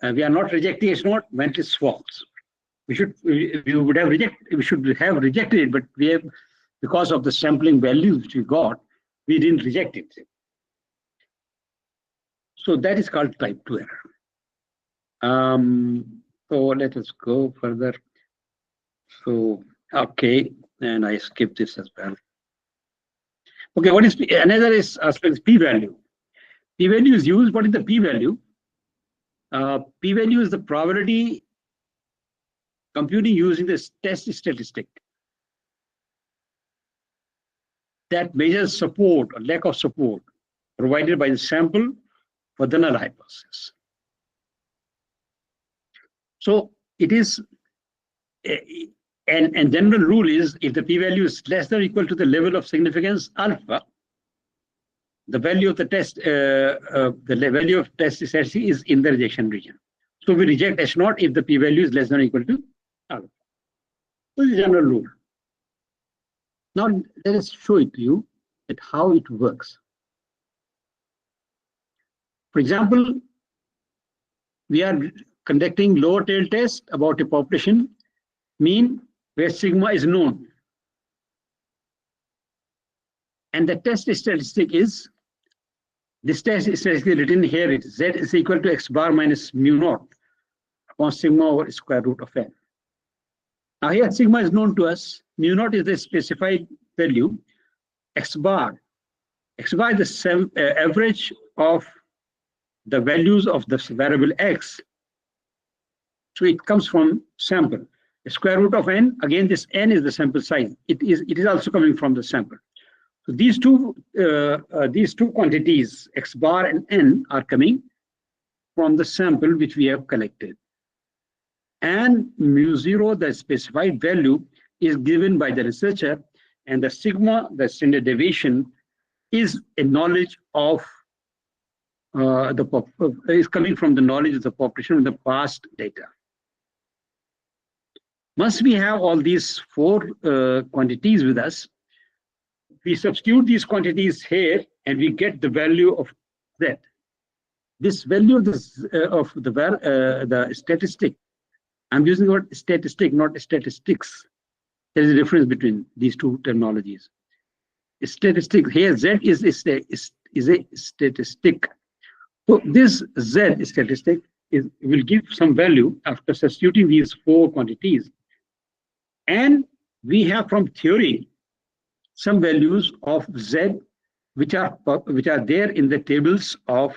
not rejecting H0 when it is false. We should have rejected it, but we have, because of the sampling values which we got, we didn't reject it. So that is called type 2 error. So let us go further. So okay, and I skipped this as well. Okay, what is another aspect is p-value. P-value is used. What is the p-value? P-value is the probability computing using the test statistic that measures support or lack of support provided by the sample for the null hypothesis. So it is, and general rule is, if the p-value is less than or equal to the level of significance alpha, the value of the test, the value of test statistic is in the rejection region. So we reject H0 if the p-value is less than or equal to alpha. This is the general rule. Now let us show it to you that how it works. For example, we are conducting lower tail test about a population mean where sigma is known. And the test statistic is, this test statistic is written here, it is Z is equal to X bar minus mu naught upon sigma over square root of N. Now here sigma is known to us, mu naught is the specified value, X bar is the average of the values of the variable X. So it comes from sample. The square root of N, again this N is the sample size. It is also coming from the sample. So these two quantities, X bar and N, are coming from the sample which we have collected. And mu0, the specified value, is given by the researcher, and the sigma, the standard deviation, is a knowledge of is coming from the knowledge of the population in the past data. Once we have all these four quantities with us, we substitute these quantities here and we get the value of Z. This value of the statistic, I'm using the word statistic, not statistics. There is a difference between these two terminologies. Statistic here, Z is a statistic. So this Z statistic will give some value after substituting these four quantities. And we have from theory some values of Z which are there in the tables of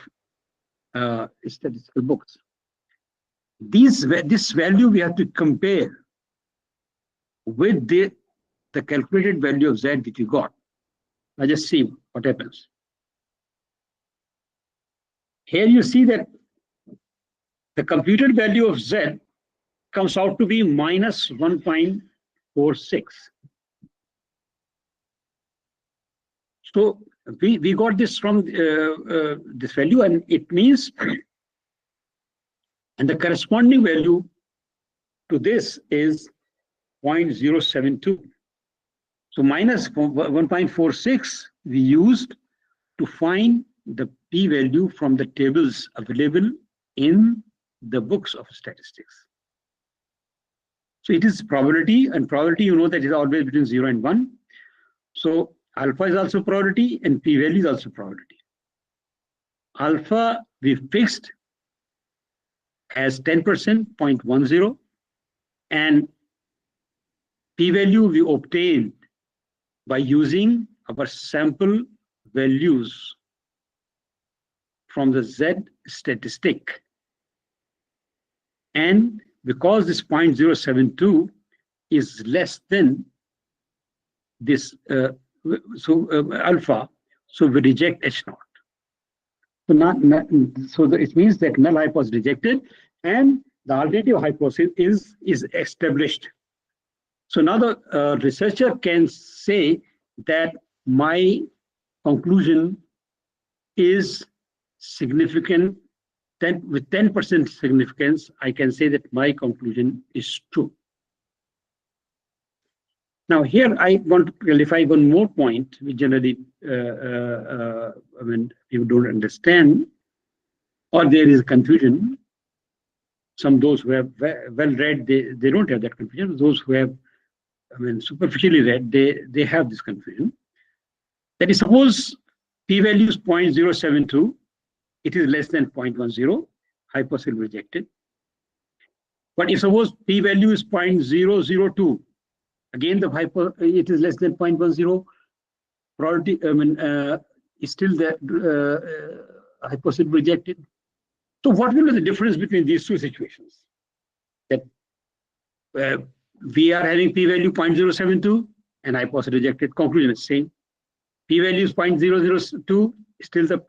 statistical books. This value we have to compare with the calculated value of Z which we got. Now just see what happens. Here you see that the computed value of Z comes out to be minus 1.46. So we got this from this value, and it means, and the corresponding value to this is 0.072. So minus 1.46 we used to find the p-value from the tables available in the books of statistics. So it is probability, and probability, you know, that is always between 0 and 1. So alpha is also probability and p-value is also probability. Alpha we fixed as 10%, 0.10, and p-value we obtained by using our sample values from the Z statistic. And because this 0.072 is less than this alpha, so we reject H0. So it means that null hypothesis rejected and the alternative hypothesis is established. So now the researcher can say that my conclusion is significant. With 10% significance, I can say that my conclusion is true. Now here I want to clarify one more point, which generally when you don't understand or there is confusion. Some those who have well read, they don't have that confusion. Those who have superficially read, they have this confusion. That is, suppose p-value is 0.072, it is less than 0.10, hypothesis rejected. But if suppose p-value is 0.002, again it is less than 0.10, probability is still the hypothesis rejected. So what will be the difference between these two situations? That we are having p-value 0.072 and hypothesis rejected, conclusion is same. P-value is 0.002, still the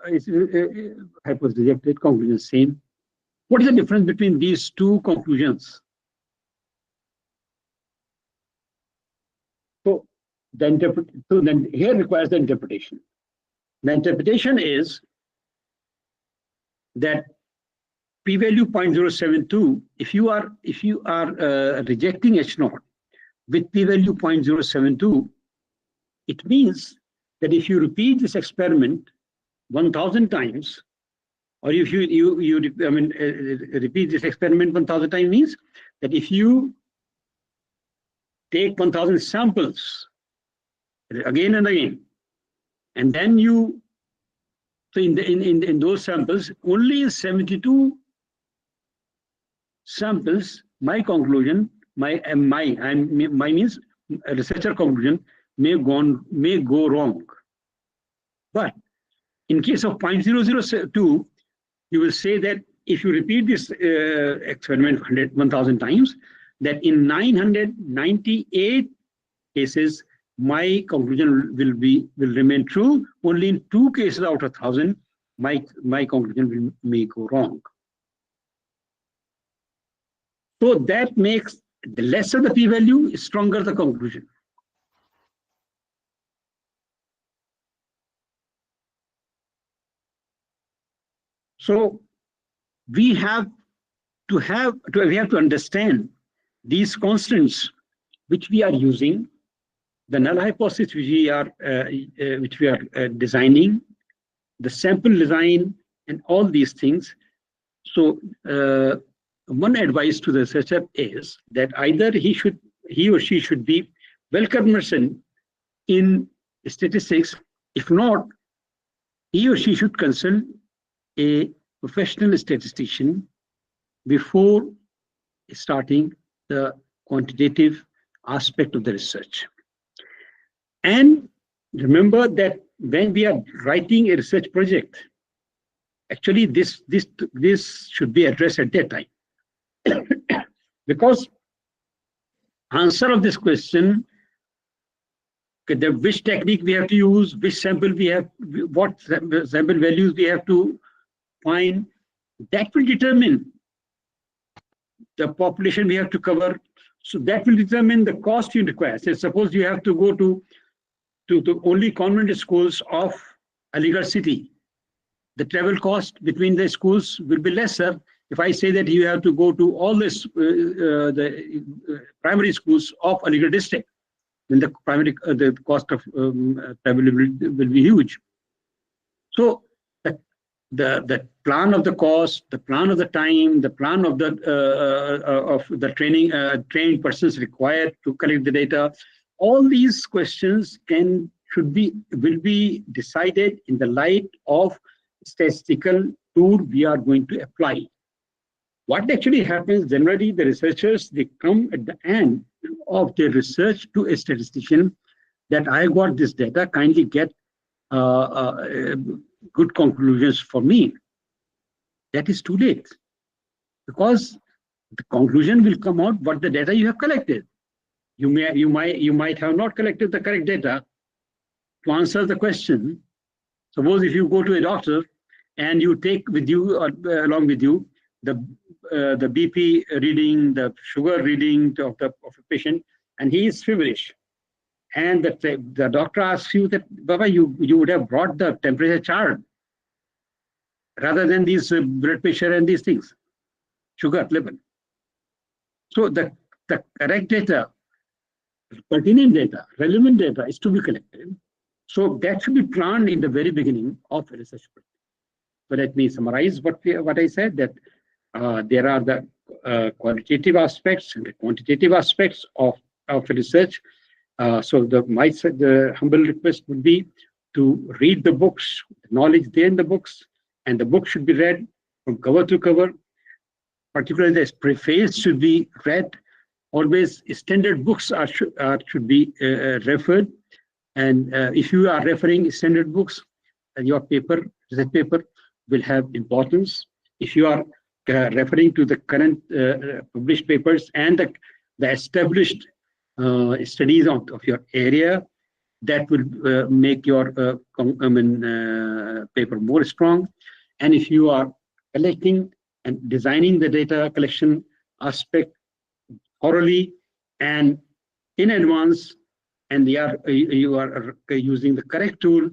hypothesis rejected, conclusion is same. What is the difference between these two conclusions? So then here requires the interpretation. The interpretation is that p-value 0.072, if you are rejecting H0 with p-value 0.072, it means that if you repeat this experiment 1,000 times, or if you repeat this experiment 1,000 times, means that if you take 1,000 samples again and again, and then you, so in those samples, only 72 samples, my conclusion, my means researcher conclusion may go wrong. But in case of 0.002, you will say that if you repeat this experiment 1,000 times, that in 998 cases, my conclusion will remain true. Only in 2 cases out of 1,000, my conclusion may go wrong. So that makes the lesser the p-value, stronger the conclusion. So we have to understand these constants which we are using, the null hypothesis which we are designing, the sample design, and all these things. So one advice to the researcher is that either he or she should be well conversant in statistics. If not, he or she should consult a professional statistician before starting the quantitative aspect of the research. And remember that when we are writing a research project, actually this should be addressed at that time. Because answer of this question, which technique we have to use, which sample we have, what sample values we have to find, that will determine the population we have to cover. So that will determine the cost you require. So suppose you have to go to only convent schools of Aligarh city. The travel cost between the schools will be lesser. If I say that you have to go to all this, the primary schools of Aligarh district, then the cost of travel will be huge. So the the plan of the cost, the plan of the time, the plan of the trained persons required to collect the data. All these questions will be decided in the light of statistical tool we are going to apply. What actually happens generally, the researchers, they come at the end of their research to a statistician that I got this data, kindly get good conclusions for me. That is too late, because the conclusion will come out what the data you have collected. You might have not collected the correct data to answer the question. Suppose if you go to a doctor and you take with you along with you the BP reading, the sugar reading of a patient, and he is feverish, and the doctor asks you that, Baba, you would have brought the temperature chart rather than these blood pressure and these things, sugar level. So the correct data, pertinent data, relevant data is to be collected. So that should be planned in the very beginning of a research project. So let me summarize what I said, that there are the qualitative aspects and the quantitative aspects of research. So the humble request would be to read the books, the knowledge there in the books, and the book should be read from cover to cover. Particularly the preface should be read. Always standard books should be referred. And if you are referring standard books, your research paper will have importance. If you are referring to the current published papers and the established studies of your area, that will make your paper more strong. And if you are collecting and designing the data collection aspect thoroughly and in advance, and you are using the correct tool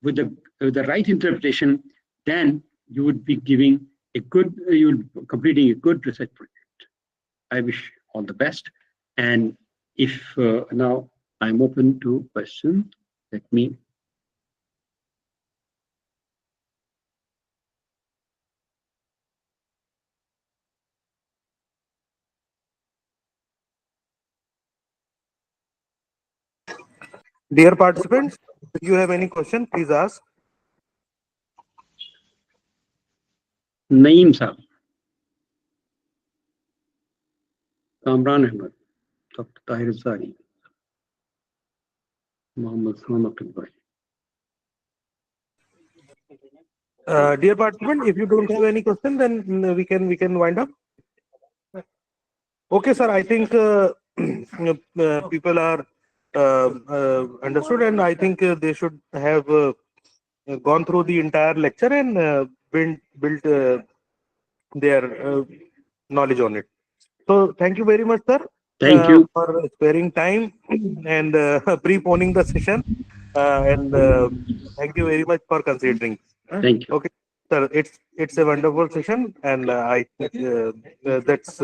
with the right interpretation, then you would be completing a good research project. I wish all the best. And if now I'm open to questions, let me. Dear participants, if you have any question, please ask. Naeem Saab, Kamran Ahmed, Dr. Tahir Zari, Mohammed Samak. Dear participant, if you don't have any question, then we can wind up. Okay, sir. I think people are understood, and I think they should have gone through the entire lecture and built their knowledge on it. So thank you very much, sir. Thank you for sparing time and preponing the session. And thank you very much for considering. Thank you. Okay, sir. It's a wonderful session, and I that's.